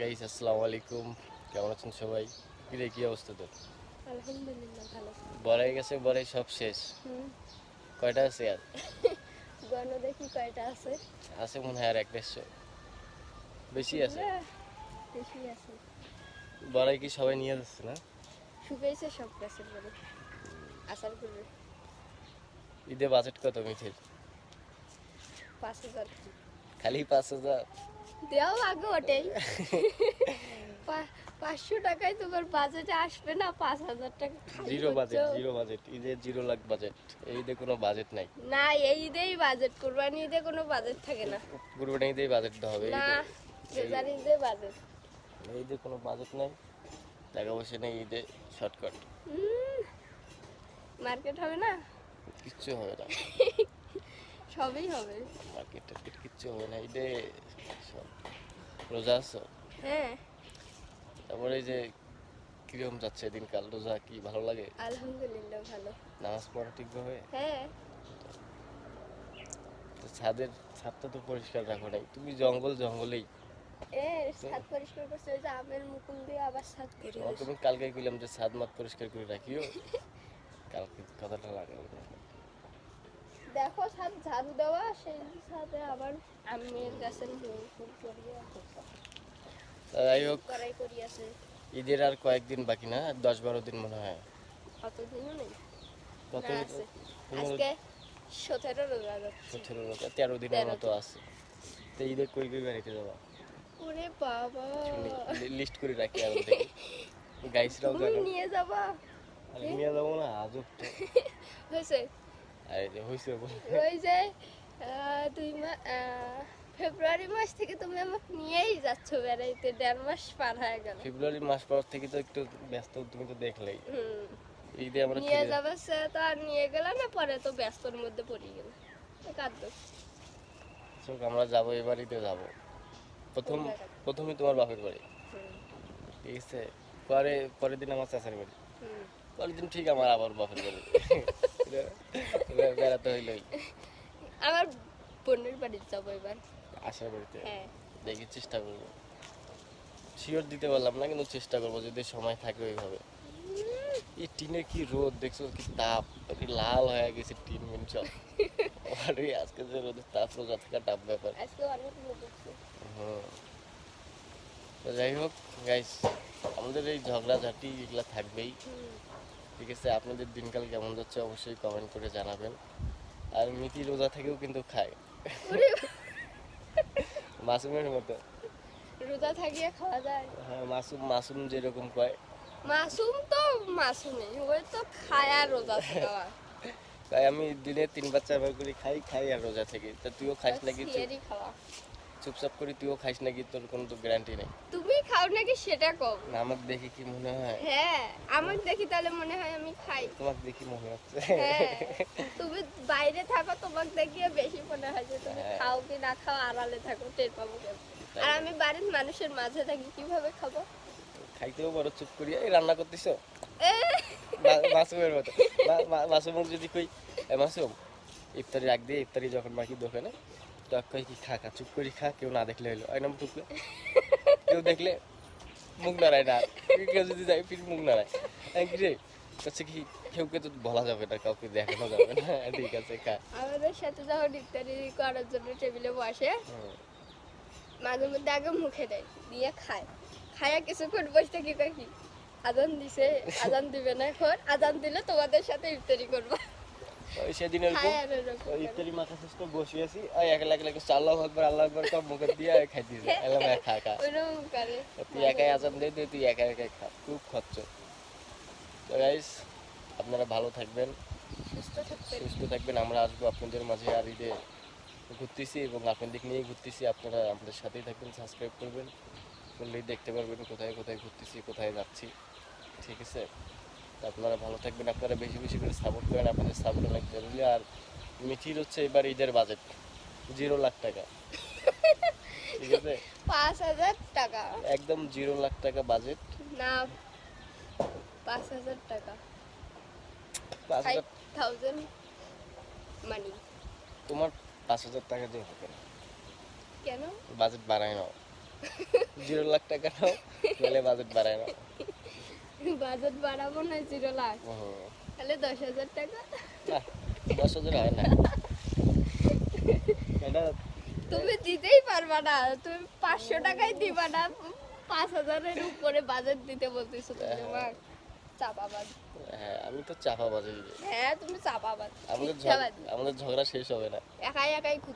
Guys আসসালামু আলাইকুম, কেমন আছেন সবাই? কিরে কি অবস্থা তোর? আলহামদুলিল্লাহ ভালো। বড়াই গেছে, বড়াই সব শেষ। হুম। কয়টা আছে আর? গণ দেখি কয়টা আছে। আছে মনে হয় আর 1-1.5 বেশি আছে। না, বেশি আছে। বড়াই কি সবাই নিয়ে যাচ্ছে না? শুকাইছে সব গাছের বাড়ি আসার করবে ঈদে বাজেট কত মিঠের? 5,000 খালি 5,000? দেওয়া আগে ওটাই 500 টাকায় তোমার বাজেটে আসবে না, 5,000 টাকা খালি জিরো বাজেট, হচ্ছে। জিরো বাজেট, ঈদে 0 লাখ বাজেট। এই ঈদে কোনো বাজেট নাই। না, এই ঈদেই বাজেট, কুরবানি ঈদে কোনো বাজেট থাকে না। কুরবানি ঈদেই বাজেট হবে। না, রোজার ঈদে বাজেট। এই ঈদে কোনো বাজেট নাই, টাকা পয়সা নেই, ঈদে শর্টকাট। মার্কেট হবে না, কিচ্ছু হবে না, সবই হবে। মার্কেট টার্কেট কিচ্ছু হবে না ঈদে। সব রোজা আছো? হ্যাঁ, তারপরে এই যে কিরকম যাচ্ছে দিনকাল, রোজা কি ভালো লাগে? আলহামদুলিল্লাহ ভালো। নামাজ পড়া ঠিকভাবে? হ্যাঁ, তো ছাদটা তো পরিষ্কার রাখো নাই, তুমি জঙ্গলেই। ছাদ পরিষ্কার করছে, ওই যে আমের মুকুল দিয়ে আবার ছাদ বের হয়েছে। তুমি কালকে কইলাম যে ছাদ মাত পরিষ্কার করে রাখিও, কালকে কথাটা লাগাও না। দেখো ছাদ ঝাড়ু দেওয়া, সেই ছাদে আবার আমের গাছের ফুল করিয়ে তা যাই হোক, করাই করিয়াছে। ঈদের আর কয়েকদিন বাকি না, 10-12 দিন মনে হয়। অতদিনও নেই, কত? না আছে। আজকে 17 রোজা যাচ্ছে। 13 দিনের মতো আছে। তো ঈদে কই কই বাড়িতে যাবা? ওরে বাবা, লিস্ট করে রাখি এখন থেকে, গাইসরাও তুমি জানো। নিয়ে যাবা? আর নিয়ে যাবো না, আজব তো। হয়েছে আরে যে হইছে বলে। ওই যে ফেব্রুয়ারি মাস থেকে তুমি আমাকে নিয়েই যাচ্ছ বেড়াইতে, 1.5 মাস পার হয়ে গেল। ফেব্রুয়ারি মাস পর থেকে তো একটু ব্যস্ত, তুমি তো দেখলেই। হুম, ঈদে আমরা নিয়ে যাবে সে তো আর নিয়ে গেলাম না, পরে তো ব্যস্তর মধ্যে পড়ে গেল। কাঁদো আমরা যাবো, এবার ঈদে যাবো। প্রথমে তোমার বাপের বাড়ি, ঠিক আছে। পরের দিন আমার চাচার বাড়ি, পরের দিন ঠিক আমার আবার বাপের বাড়ি। বেড়াতে হইলই। আমার বোনের বাড়ি যাবো এবার। আসার বাড়িতে হ্যাঁ, দেখি, চেষ্টা করবো। শিওর দিতে পারলাম না, কিন্তু চেষ্টা করবো যদি সময় থাকে ওইভাবে। এই টিনের কি রোদ দেখছো, কি তাপ, কি লাল হয়ে গেছে টিন মিন সব। আরে আজকে যে রোদের তাপ, রোজা থাকা টাপ ব্যাপার। আজকে অনেক লোক হচ্ছে। হুম। তো যাই হোক গাইস, আমাদের এই ঝগড়াঝাটি এগুলা থাকবেই, ঠিক আছে। আপনাদের দিনকাল কেমন যাচ্ছে অবশ্যই কমেন্ট করে জানাবেন। আর মিতি রোজা থেকেও কিন্তু খায়, মাসুমের মতো। রোজা থাকিয়ে খাওয়া যায়? হ্যাঁ, মাসুম মাসুম যেরকম কয়। মাসুম তো মাসুমই, ওই তো খায় আর রোজা থাকা। তাই আমি দিনে 3-4 বার করে খাই আর রোজা থেকে। তা তুইও খাস নাকি? সিয়ারি খাওয়া। চুপচাপ করে তুইও খাইস নাকি? তোর কোনো তো গ্যারান্টি নেই। তুমি খাও নাকি সেটা কম। না, আমাকে দেখে কি মনে হয়? হ্যাঁ, আমার দেখি তাহলে মনে হয় আমি খাই। তোমাকে দেখি মনে হচ্ছে। হ্যাঁ, তুমি বাইরে থাকো, তোমাকে দেখিয়ে বেশি মনে হয় যে তুমি হ্যাঁ। খাও কি না খাও, আড়ালে থাকো, টের পাবো কেমন। আর আমি বাড়ির মানুষের মাঝে থাকি, কিভাবে খাবো? খাইতেও বড় চুপ করি, এই রান্না করতেছো এ, মাসুমের মতো। মাসুমক যদি কই, এ মাসুম ইফতারি রাখ দিয়ে, ইফতারি যখন বাকি দোকানে, তো কই কি খা খা, চুপ করে খা, কেউ না দেখলে হইলো। ওই নাম টুকলে কেউ দেখলে মুখ নাড়ায় না, কেউ যদি যায় ফির মুখ নাড়ায়। কি রে হচ্ছে কি, কেউকে তো বলা যাবে না, কাউকে দেখানো যাবে না। ঠিক আছে খা। আমাদের সাথে যখন ইফতারি করার জন্য টেবিলে বসে, হুম। মাঝে মধ্যে আগে মুখে দেয়, দিয়ে খায়। খায়া কিছুক্ষণ বসে থাকি, কয় কি আজান দিছে, আজান দিবে না এখন, আজান দিলে তোমাদের সাথে ইফতারি করবো। ওই সেদিন এরকম খায় আর এরকম করে। ইফতারি মাথা শেষ করে বসে আছি, ওই একলা একলা আল্লাহু আকবার সব মুখে দিয়ে খাইতেছে। এলাম খা খা, ওইরকম করে। তুই একাই আজান দে, তুই একা একাই খা, খুব খরচ। তো গাইস, আপনারা ভালো থাকবেন, সুস্থ থাকবেন। সুস্থ থাকবেন। আমরা আসবো আপনাদের মাঝে, আর ঈদে ঘুরতেছি এবং আপনাদের নিয়ে ঘুরতেছি। আপনারা আমাদের সাথেই থাকবেন, সাবস্ক্রাইব করবেন, করলেই দেখতে পারবেন কোথায় কোথায় ঘুরতেছি, কোথায় যাচ্ছি, ঠিক আছে। তো আপনারা ভালো থাকবেন, আপনারা বেশি বেশি করে সাপোর্ট করেন, আপনাদের সাপোর্ট অনেক জরুরি। আর মিঠির হচ্ছে এবার ঈদের বাজেট 0 লাখ টাকা, ঠিক আছে। 5,000 টাকা একদম 0 লাখ টাকা বাজেট। না, 5,000 টাকা, 5,000? 5,000 মানি। তোমার 5,000 টাকা দিয়ে হবে না, কেন? বাজেট বাড়ায় নাও। 0 লাখ টাকা নাও, নাহলে বাজেট বাড়ায় না। বাজেট বাড়াবো না 0 লাখ, হুম। তাহলে 10,000 টাকা। না 10,000 হয় না এটা। তুমি দিতেই পারবা না, তুমি 500 টাকাই দিবা না, 5,000-এর উপরে বাজেট দিতে বলতেছো তুমি আমাকে। চাপাবাজ। হ্যাঁ আমি তো চাপাবাজি। হ্যাঁ তুমি চাপাবাজ, আমাদের মিথ্যাবাদী। আমাদের ঝগড়া শেষ হবে না। একাই একাই